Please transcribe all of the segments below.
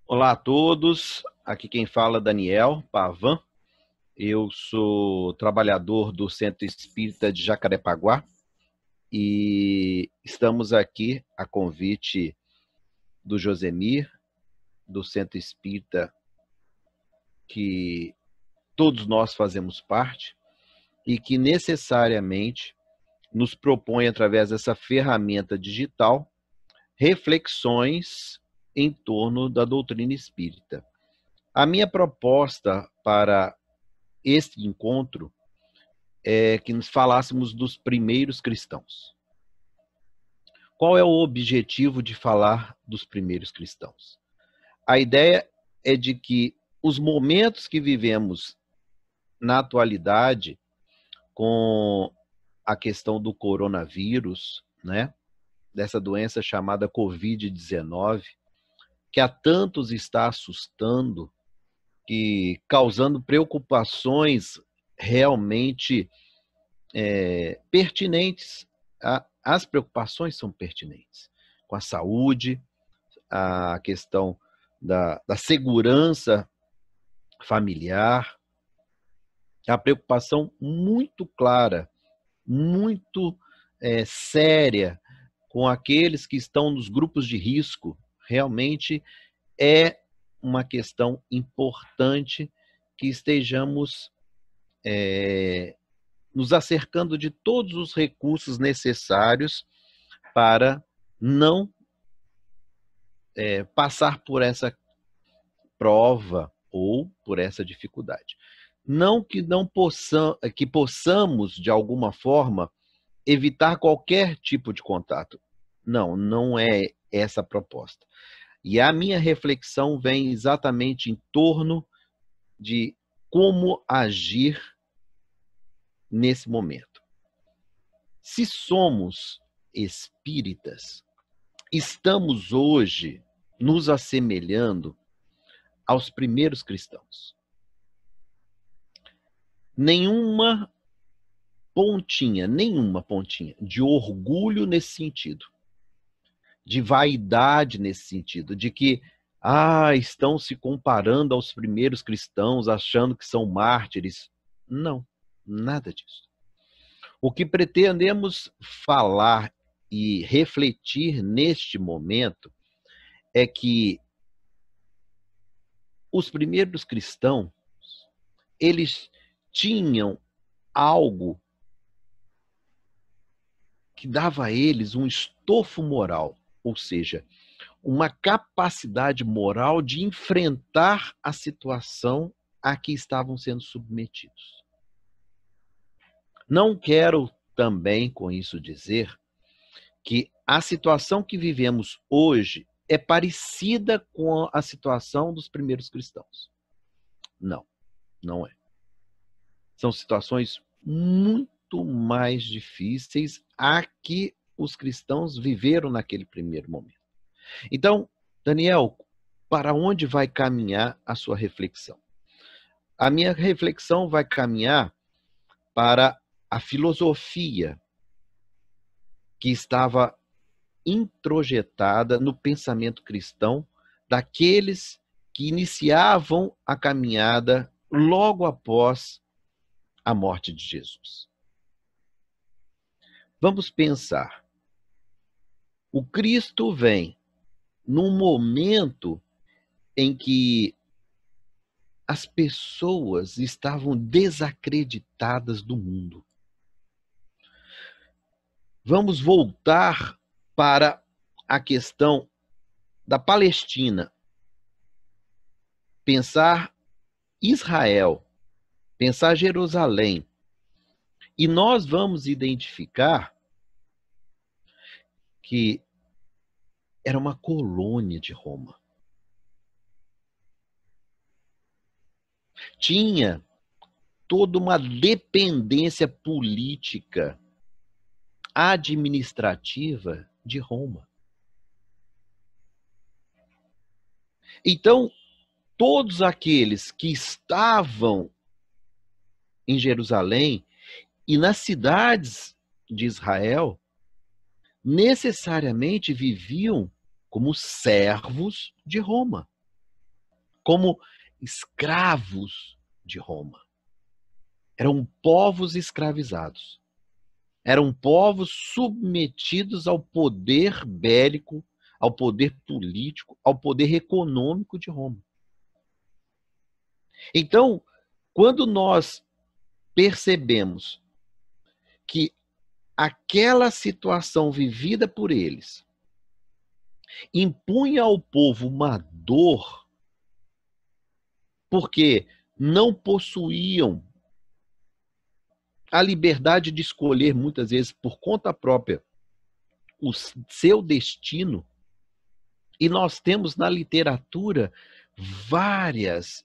Olá a todos, aqui quem fala é Daniel Pavan. Eu sou trabalhador do Centro Espírita de Jacarepaguá e estamos aqui a convite do Josemir, do Centro Espírita, que todos nós fazemos parte e que necessariamente nos propõe, através dessa ferramenta digital, reflexões em torno da doutrina espírita. A minha proposta para este encontro é que nos falássemos dos primeiros cristãos. Qual é o objetivo de falar dos primeiros cristãos? A ideia é de que os momentos que vivemos na atualidade, com a questão do coronavírus, né, dessa doença chamada Covid-19, que a tantos está assustando e causando preocupações realmente pertinentes. As preocupações são pertinentes com a saúde, a questão da segurança familiar, a preocupação muito clara, muito séria com aqueles que estão nos grupos de risco. Realmente é uma questão importante que estejamos nos acercando de todos os recursos necessários para não passar por essa prova ou por essa dificuldade. Não que possamos, de alguma forma, evitar qualquer tipo de contato. Não, não é essa a proposta. E a minha reflexão vem exatamente em torno de como agir nesse momento. Se somos espíritas, estamos hoje nos assemelhando aos primeiros cristãos. Nenhuma pontinha de orgulho nesse sentido, de vaidade nesse sentido, de que estão se comparando aos primeiros cristãos, achando que são mártires. Não, nada disso. O que pretendemos falar e refletir neste momento é que os primeiros cristãos, eles tinham algo que dava a eles um estofo moral, ou seja, uma capacidade moral de enfrentar a situação a que estavam sendo submetidos. Não quero também com isso dizer que a situação que vivemos hoje é parecida com a situação dos primeiros cristãos. Não, não é. São situações muito mais difíceis a que os cristãos viveram naquele primeiro momento. Então, Daniel, para onde vai caminhar a sua reflexão? A minha reflexão vai caminhar para a filosofia que estava introjetada no pensamento cristão daqueles que iniciavam a caminhada logo após a morte de Jesus. Vamos pensar. O Cristo vem num momento em que as pessoas estavam desacreditadas do mundo. Vamos voltar para a questão da Palestina. Pensar Israel, pensar Jerusalém. E nós vamos identificar que era uma colônia de Roma. Tinha toda uma dependência política, administrativa de Roma. Então, todos aqueles que estavam em Jerusalém e nas cidades de Israel, necessariamente viviam como servos de Roma. como escravos de Roma. Eram povos escravizados. Eram povos submetidos ao poder bélico, ao poder político, ao poder econômico de Roma. Então, quando nós percebemos que aquela situação vivida por eles impunha ao povo uma dor, porque não possuíam a liberdade de escolher, muitas vezes, por conta própria, o seu destino. E nós temos na literatura várias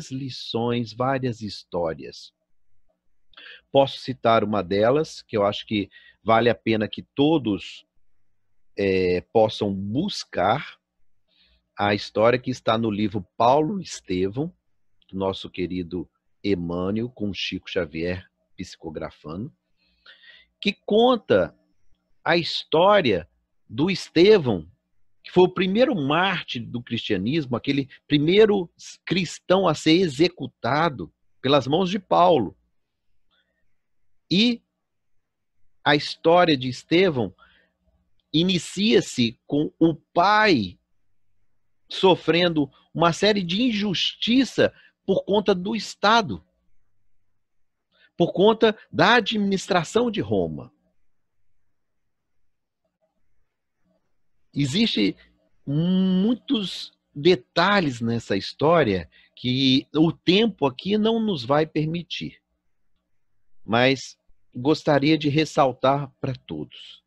lições, várias histórias. Posso citar uma delas, que eu acho que vale a pena que todos possam buscar, a história que está no livro Paulo e Estevão, do nosso querido Emmanuel, com Chico Xavier psicografando, que conta a história do Estevão, que foi o primeiro mártir do cristianismo, aquele primeiro cristão a ser executado pelas mãos de Paulo. E a história de Estevão inicia-se com o pai sofrendo uma série de injustiça por conta do Estado, por conta da administração de Roma. Existem muitos detalhes nessa história que o tempo aqui não nos vai permitir, mas gostaria de ressaltar para todos.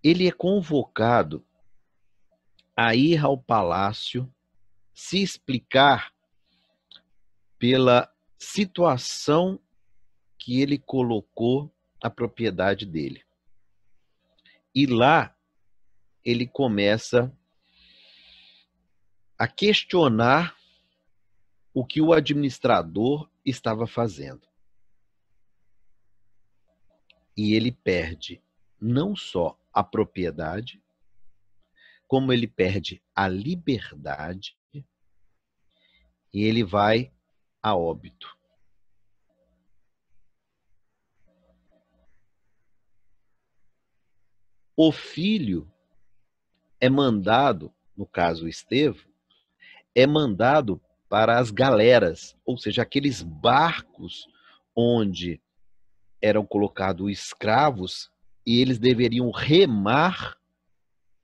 Ele é convocado a ir ao palácio se explicar pela situação que ele colocou a propriedade dele. E lá ele começa a questionar o que o administrador estava fazendo. E ele perde não só a propriedade, como ele perde a liberdade e ele vai a óbito. O filho é mandado, no caso Estevão, é mandado para as galeras, ou seja, aqueles barcos onde eram colocados escravos e eles deveriam remar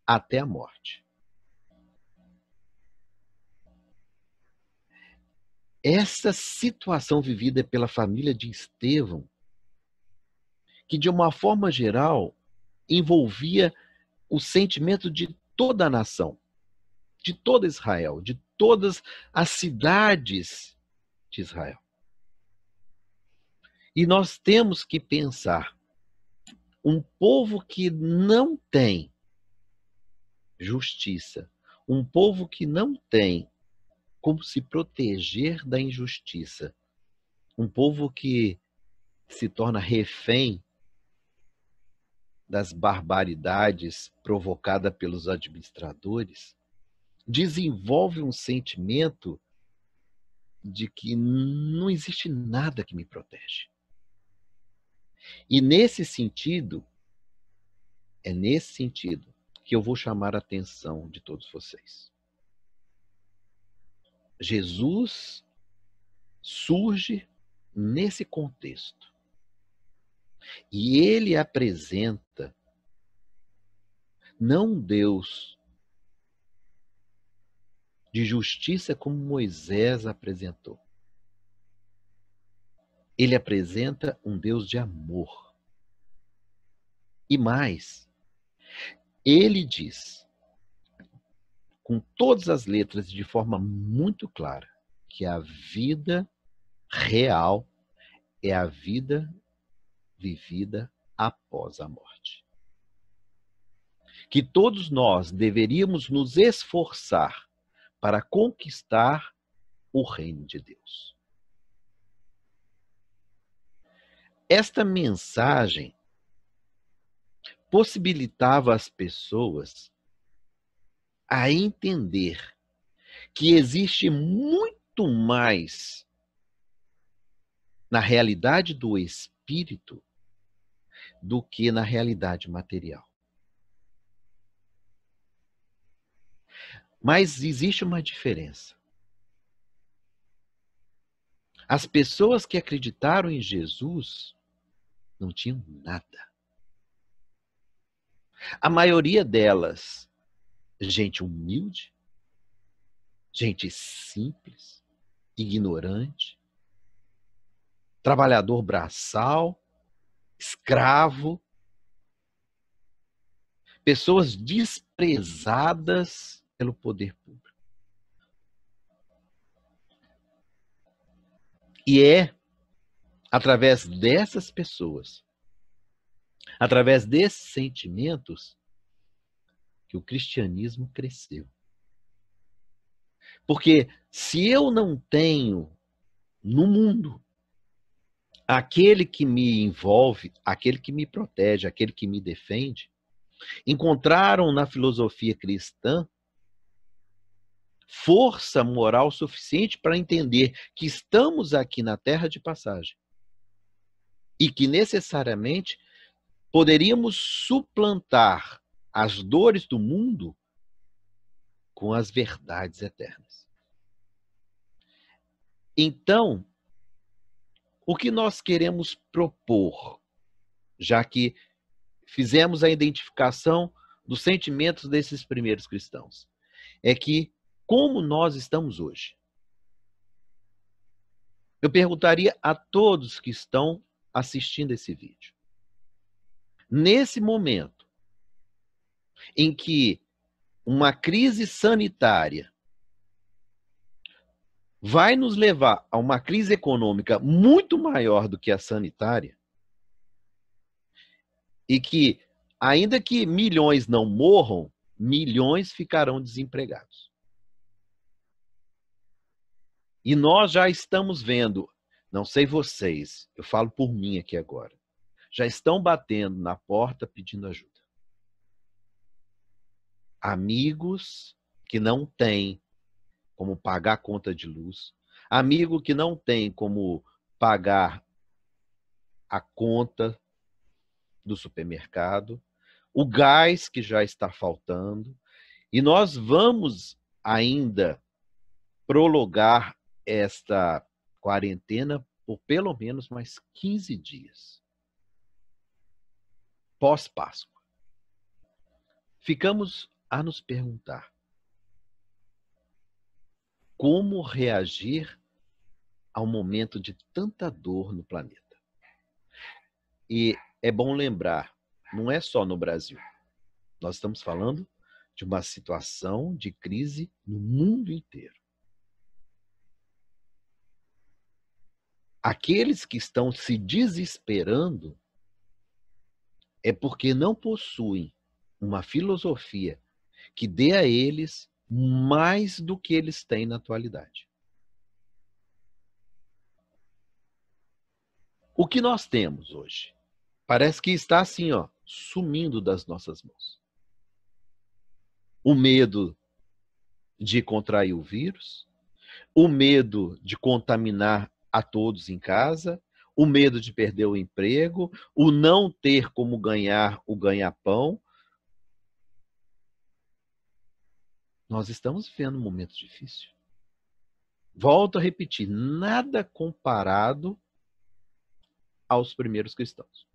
até a morte. Essa situação vivida pela família de Estevão, que de uma forma geral envolvia o sentimento de toda a nação, de toda Israel, de todas as cidades de Israel. E nós temos que pensar, um povo que não tem justiça, um povo que não tem como se proteger da injustiça, um povo que se torna refém das barbaridades provocadas pelos administradores, desenvolve um sentimento de que não existe nada que me protege. E nesse sentido, é nesse sentido que eu vou chamar a atenção de todos vocês. Jesus surge nesse contexto. E ele apresenta não um Deus de justiça como Moisés apresentou. Ele apresenta um Deus de amor. E mais, ele diz, com todas as letras, de forma muito clara, que a vida real é a vida vivida após a morte. Que todos nós deveríamos nos esforçar para conquistar o reino de Deus. Esta mensagem possibilitava às pessoas a entender que existe muito mais na realidade do espírito do que na realidade material. Mas existe uma diferença. As pessoas que acreditaram em Jesus não tinham nada. A maioria delas, gente humilde, gente simples, ignorante, trabalhador braçal, escravo, pessoas desprezadas pelo poder público. E é através dessas pessoas, através desses sentimentos, que o cristianismo cresceu. Porque se eu não tenho no mundo aquele que me envolve, aquele que me protege, aquele que me defende, encontraram na filosofia cristã força moral suficiente para entender que estamos aqui na terra de passagem e que necessariamente poderíamos suplantar as dores do mundo com as verdades eternas. Então, o que nós queremos propor, já que fizemos a identificação dos sentimentos desses primeiros cristãos, é que, como nós estamos hoje? Eu perguntaria a todos que estão assistindo esse vídeo. Nesse momento em que uma crise sanitária vai nos levar a uma crise econômica muito maior do que a sanitária, e que, ainda que milhões não morram, milhões ficarão desempregados. E nós já estamos vendo, não sei vocês, eu falo por mim aqui agora, já estão batendo na porta pedindo ajuda. Amigos que não têm como pagar a conta de luz, amigo que não tem como pagar a conta do supermercado, o gás que já está faltando, e nós vamos ainda prolongar esta quarentena por pelo menos mais 15 dias. Pós-Páscoa. Ficamos a nos perguntar como reagir ao momento de tanta dor no planeta. E é bom lembrar, não é só no Brasil. Nós estamos falando de uma situação de crise no mundo inteiro. Aqueles que estão se desesperando é porque não possuem uma filosofia que dê a eles mais do que eles têm na atualidade. O que nós temos hoje? Parece que está assim, ó, sumindo das nossas mãos. O medo de contrair o vírus, o medo de contaminar a todos em casa, o medo de perder o emprego, o não ter como ganhar o ganha-pão. Nós estamos vivendo um momento difícil. Volto a repetir, nada comparado aos primeiros cristãos.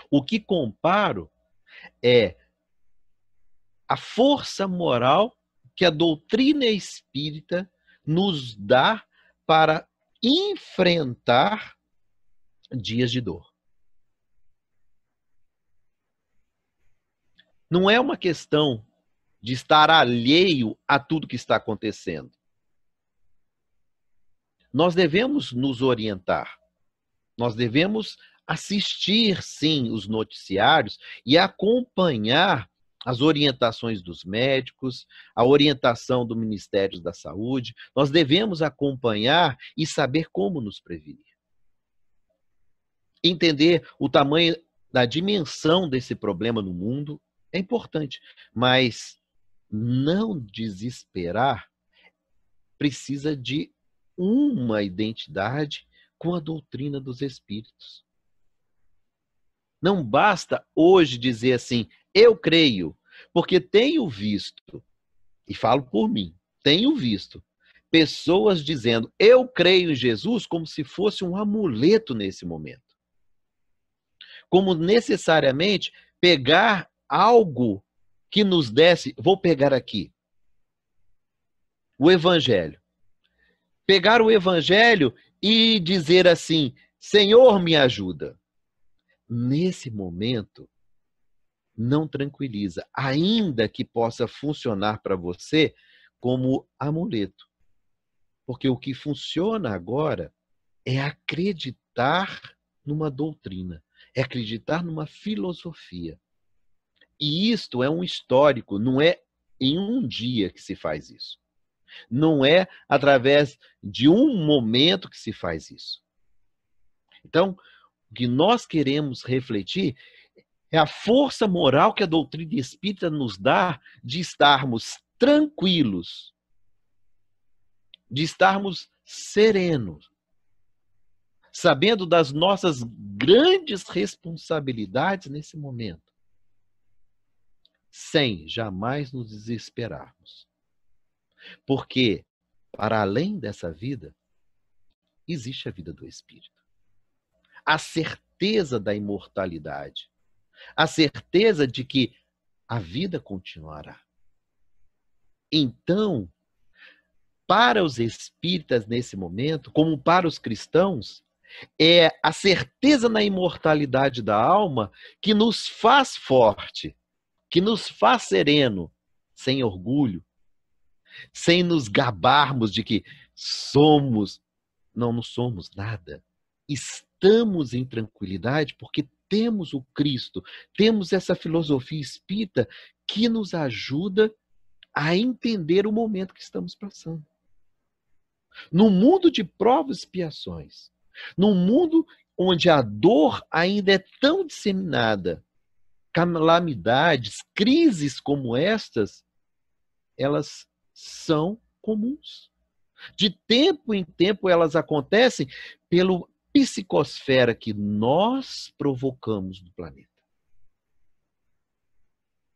O que comparo é a força moral que a doutrina espírita nos dá para enfrentar dias de dor. Não é uma questão de estar alheio a tudo que está acontecendo. Nós devemos nos orientar. Nós devemos assistir, sim, os noticiários e acompanhar as orientações dos médicos, a orientação do Ministério da Saúde. Nós devemos acompanhar e saber como nos prevenir. Entender o tamanho da dimensão desse problema no mundo é importante, mas não desesperar precisa de uma identidade com a doutrina dos Espíritos. Não basta hoje dizer assim, eu creio, porque tenho visto, e falo por mim, tenho visto pessoas dizendo, eu creio em Jesus, como se fosse um amuleto nesse momento. Como necessariamente pegar algo que nos desse, vou pegar aqui, o Evangelho. Pegar o Evangelho e dizer assim, Senhor, me ajuda. Nesse momento, não tranquiliza, ainda que possa funcionar para você como amuleto. Porque o que funciona agora é acreditar numa doutrina, é acreditar numa filosofia. E isto é um histórico, não é em um dia que se faz isso. Não é através de um momento que se faz isso. Então, o que nós queremos refletir é a força moral que a doutrina espírita nos dá de estarmos tranquilos, de estarmos serenos, sabendo das nossas grandes responsabilidades nesse momento, sem jamais nos desesperarmos. Porque, para além dessa vida, existe a vida do espírito. A certeza da imortalidade, a certeza de que a vida continuará. Então, para os espíritas nesse momento, como para os cristãos, é a certeza na imortalidade da alma que nos faz forte, que nos faz sereno, sem orgulho, sem nos gabarmos de que somos. Não somos nada. Estamos em tranquilidade porque temos o Cristo, temos essa filosofia espírita que nos ajuda a entender o momento que estamos passando. No mundo de provas e expiações, num mundo onde a dor ainda é tão disseminada, calamidades, crises como estas, elas são comuns. De tempo em tempo elas acontecem pela psicosfera que nós provocamos no planeta.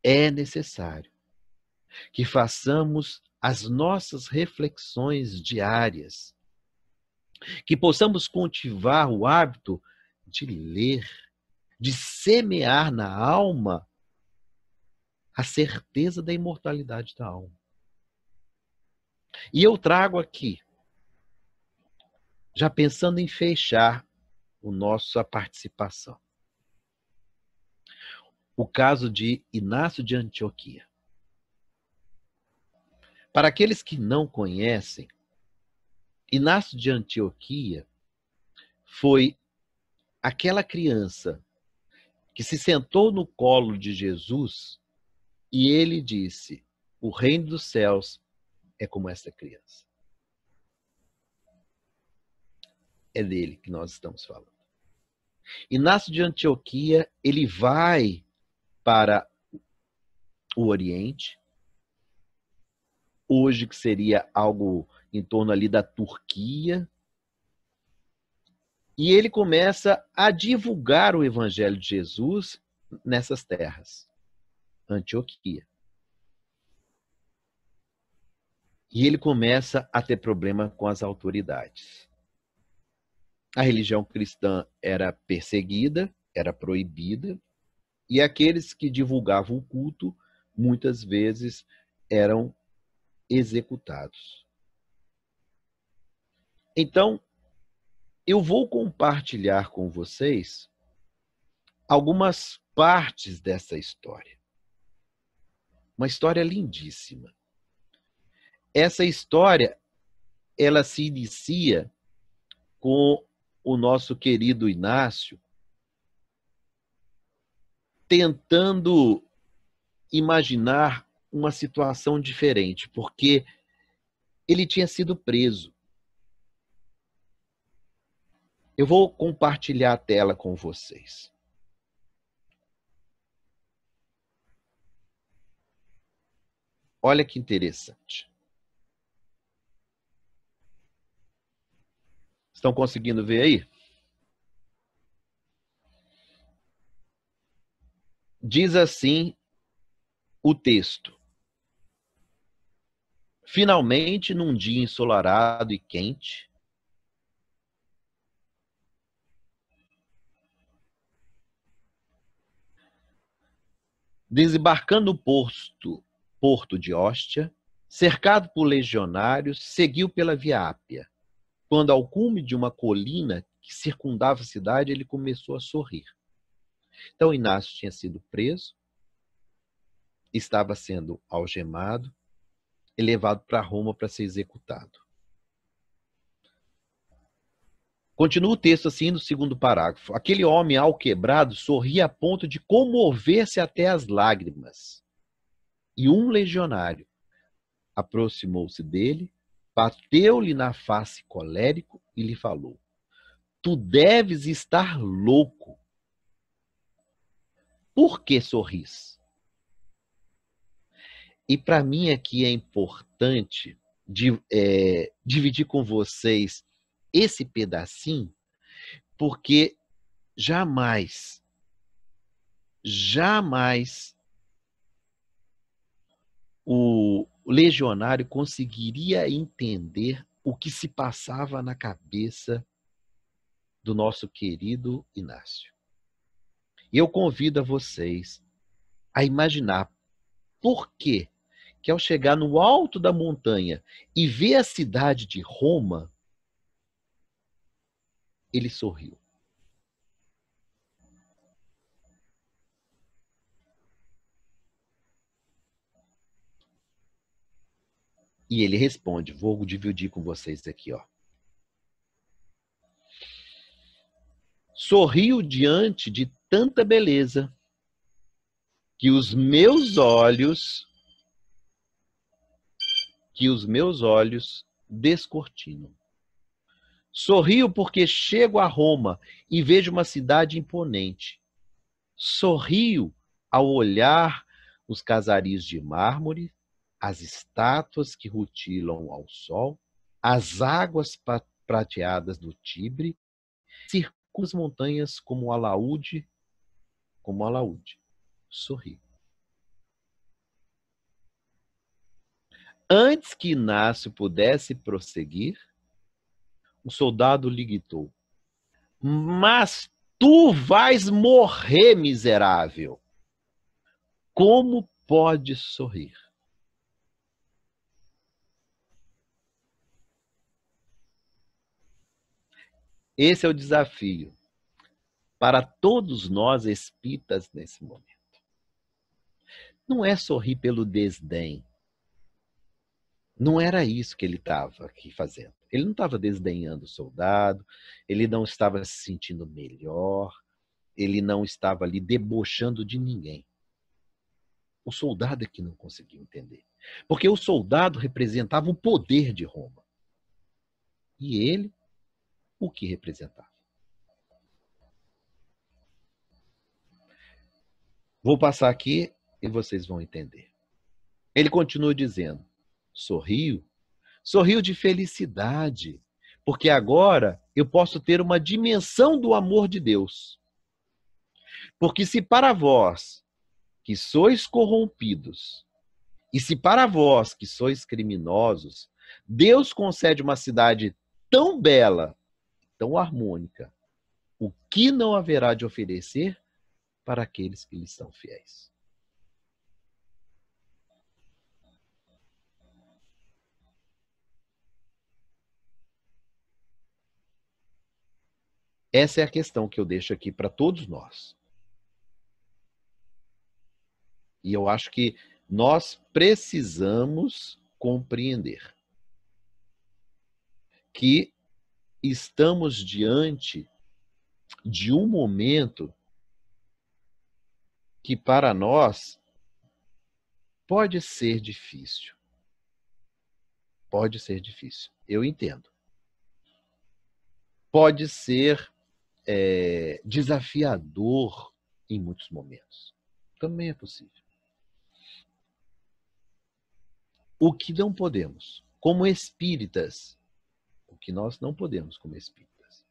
É necessário que façamos as nossas reflexões diárias, que possamos cultivar o hábito de ler, de semear na alma a certeza da imortalidade da alma. E eu trago aqui, já pensando em fechar a nossa participação, o caso de Inácio de Antioquia. Para aqueles que não conhecem, Inácio de Antioquia foi aquela criança que se sentou no colo de Jesus e ele disse, o reino dos céus é como essa criança. É dele que nós estamos falando. Inácio de Antioquia, ele vai para o Oriente, hoje que seria algo em torno ali da Turquia, e ele começa a divulgar o Evangelho de Jesus nessas terras, Antioquia. E ele começa a ter problema com as autoridades. A religião cristã era perseguida, era proibida, e aqueles que divulgavam o culto, muitas vezes, eram executados. Então, eu vou compartilhar com vocês algumas partes dessa história. Uma história lindíssima. Essa história, ela se inicia com o nosso querido Inácio tentando imaginar uma situação diferente, porque ele tinha sido preso. Eu vou compartilhar a tela com vocês. Olha que interessante. Estão conseguindo ver aí? Diz assim o texto. Finalmente, num dia ensolarado e quente, desembarcando no porto de Ostia, cercado por legionários, seguiu pela Via Ápia. Quando, ao cume de uma colina que circundava a cidade, ele começou a sorrir. Então, Inácio tinha sido preso, estava sendo algemado e levado para Roma para ser executado. Continua o texto assim no segundo parágrafo. Aquele homem alquebrado sorria a ponto de comover-se até as lágrimas. E um legionário aproximou-se dele, bateu-lhe na face colérico e lhe falou: Tu deves estar louco. Por que sorris? E para mim aqui é importante dividir com vocês esse pedacinho, porque jamais, jamais o legionário conseguiria entender o que se passava na cabeça do nosso querido Inácio. E eu convido a vocês a imaginar por que ao chegar no alto da montanha e ver a cidade de Roma, ele sorriu. E ele responde, vou dividir com vocês aqui, ó. Sorriu diante de tanta beleza que os meus olhos descortinam. Sorrio porque chego a Roma e vejo uma cidade imponente. Sorrio ao olhar os casaris de mármore, as estátuas que rutilam ao sol, as águas prateadas do Tibre, circundam as montanhas como alaúde, Sorrio. Antes que Inácio pudesse prosseguir, o soldado lhe gritou: Mas tu vais morrer, miserável! Como podes sorrir? Esse é o desafio para todos nós espíritas nesse momento. Não é sorrir pelo desdém. Não era isso que ele estava aqui fazendo. Ele não estava desdenhando o soldado, ele não estava se sentindo melhor, ele não estava ali debochando de ninguém. O soldado é que não conseguiu entender. Porque o soldado representava o poder de Roma. E ele, o que representava? Vou passar aqui e vocês vão entender. Ele continua dizendo, sorriu de felicidade, porque agora eu posso ter uma dimensão do amor de Deus. Porque se para vós, que sois corrompidos, e se para vós, que sois criminosos, Deus concede uma cidade tão bela, tão harmônica, o que não haverá de oferecer para aqueles que lhe são fiéis? Essa é a questão que eu deixo aqui para todos nós. E eu acho que nós precisamos compreender que estamos diante de um momento que para nós pode ser difícil. Pode ser difícil, eu entendo. Pode ser desafiador em muitos momentos. Também é possível. O que não podemos, como espíritas, o que nós não podemos como espíritas,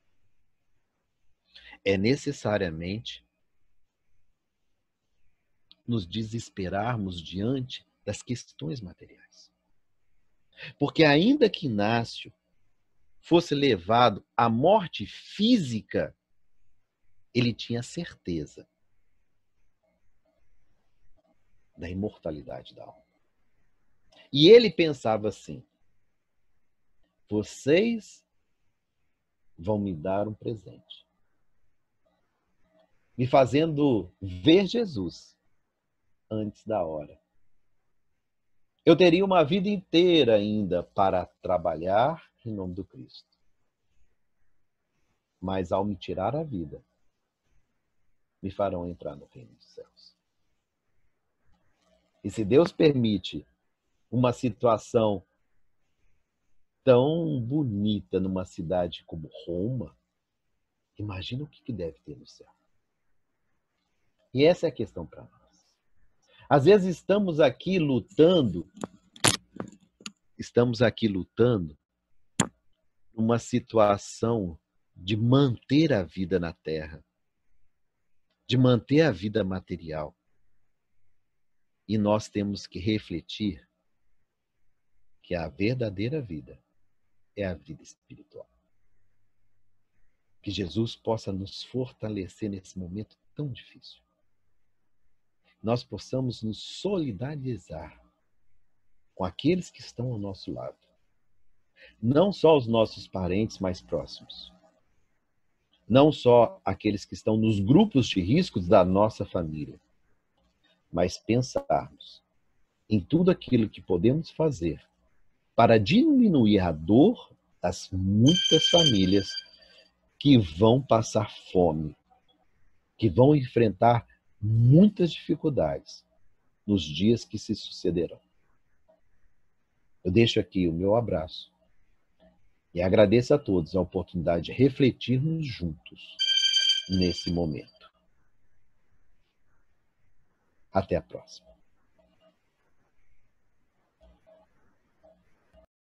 é necessariamente nos desesperarmos diante das questões materiais. Porque ainda que Inácio fosse levado à morte física, ele tinha certeza da imortalidade da alma. E ele pensava assim: vocês vão me dar um presente, me fazendo ver Jesus antes da hora. Eu teria uma vida inteira ainda para trabalhar em nome do Cristo. Mas ao me tirar a vida, me farão entrar no reino dos céus. E se Deus permite uma situação tão bonita numa cidade como Roma, imagina o que deve ter no céu. E essa é a questão para nós. Às vezes estamos aqui lutando numa situação de manter a vida na Terra, de manter a vida material. E nós temos que refletir que a verdadeira vida é a vida espiritual. Que Jesus possa nos fortalecer nesse momento tão difícil. Nós possamos nos solidarizar com aqueles que estão ao nosso lado. Não só os nossos parentes mais próximos. Não só aqueles que estão nos grupos de riscos da nossa família. Mas pensarmos em tudo aquilo que podemos fazer para diminuir a dor das muitas famílias que vão passar fome, que vão enfrentar muitas dificuldades nos dias que se sucederão. Eu deixo aqui o meu abraço e agradeço a todos a oportunidade de refletirmos juntos nesse momento. Até a próxima.